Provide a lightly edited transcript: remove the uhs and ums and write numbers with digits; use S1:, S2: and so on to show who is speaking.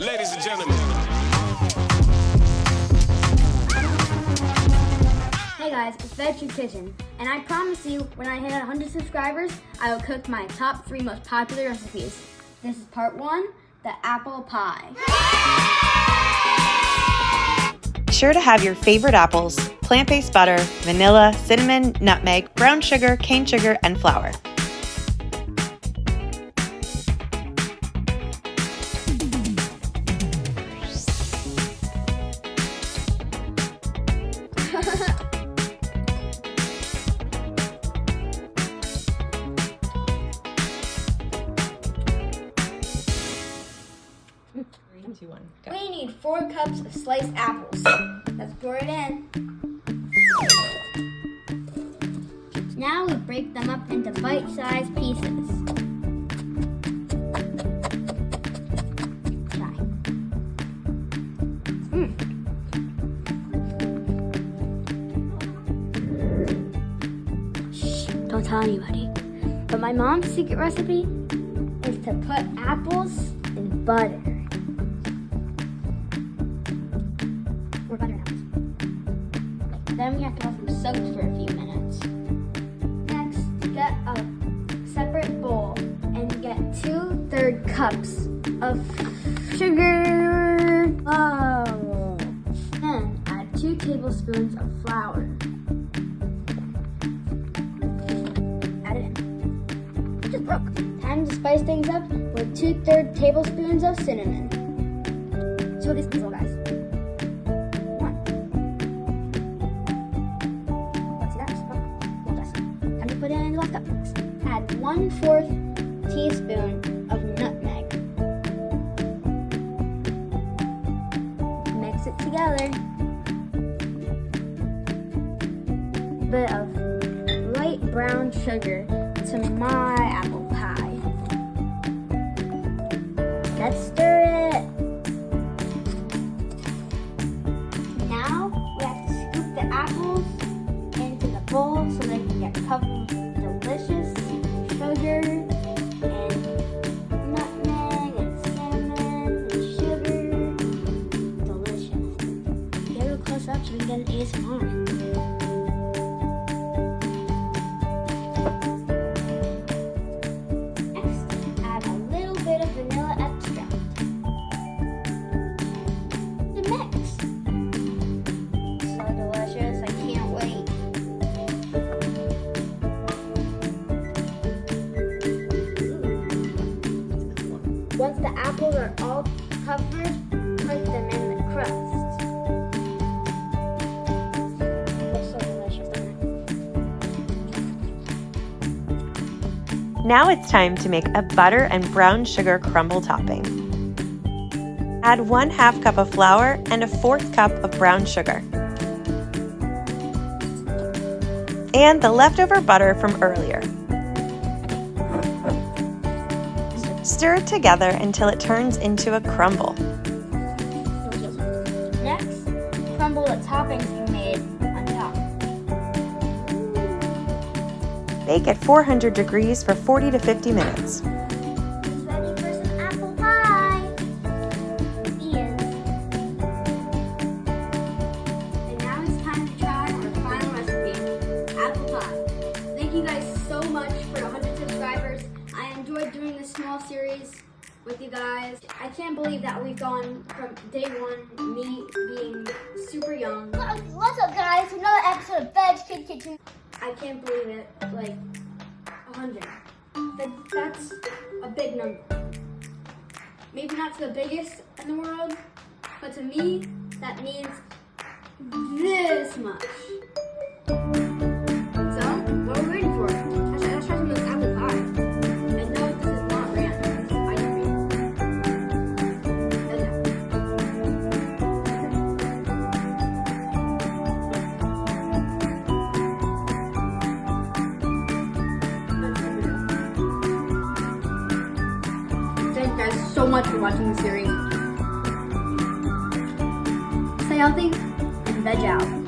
S1: Ladies and gentlemen.
S2: Hey guys, it's Veggie Kitchen, and I promise you, when I hit 100 subscribers, I will cook my top 3 most popular recipes. This is part 1, the apple pie.
S3: Be sure to have your favorite apples, plant-based butter, vanilla, cinnamon, nutmeg, brown sugar, cane sugar, and flour.
S2: We need 4 cups of sliced apples. Let's pour it in. Now we break them up into bite-sized pieces. Try. Shh, don't tell anybody. But my mom's secret recipe is to put apples in butter. Or butter apples. Then we have to let them soak for a few minutes. Next, get a separate bowl and get 2/3 cups of sugar. Oh. Then add 2 tablespoons of flour. Add it in. It just broke. Time to spice things up with 2/3 tablespoons of cinnamon. So this is all, guys. Put in the last cup. Add 1/4 teaspoon of nutmeg. Mix it together. A bit of light brown sugar to my apple pie. Let's stir it. Now we have to scoop the apples into the bowl so they can get covered with delicious sugar and nutmeg and cinnamon and sugar. Delicious. Get real close up so we can get an ASMR. Next, add a little bit of vanilla extract. The mix. So delicious, I can't wait. Once the apples are all covered, put them in the crust. Looks so delicious, doesn't it?
S3: Now it's time to make a butter and brown sugar crumble topping. Add 1/2 cup of flour and 1/4 cup of brown sugar. And the leftover butter from earlier. Stir it together until it turns into a crumble.
S2: Next, crumble the toppings you made on top.
S3: Bake at 400 degrees for 40 to 50 minutes.
S2: It's ready for some apple pie. It is. And now it's time to try our final recipe, apple pie. Thank you guys so much for 100 subscribers. I enjoyed doing this small series with you guys. I can't believe that we've gone from day 1, me being super young.
S4: What's up, guys? Another episode of Veggie Kitchen.
S2: I can't believe it, like 100. That's a big number. Maybe not to the biggest in the world, but to me, that means this much. So, what are we waiting for? Let's try some of this apple pie. I know this is not random, this is ice cream. Thank you guys so much for watching the series. Stay healthy and veg out.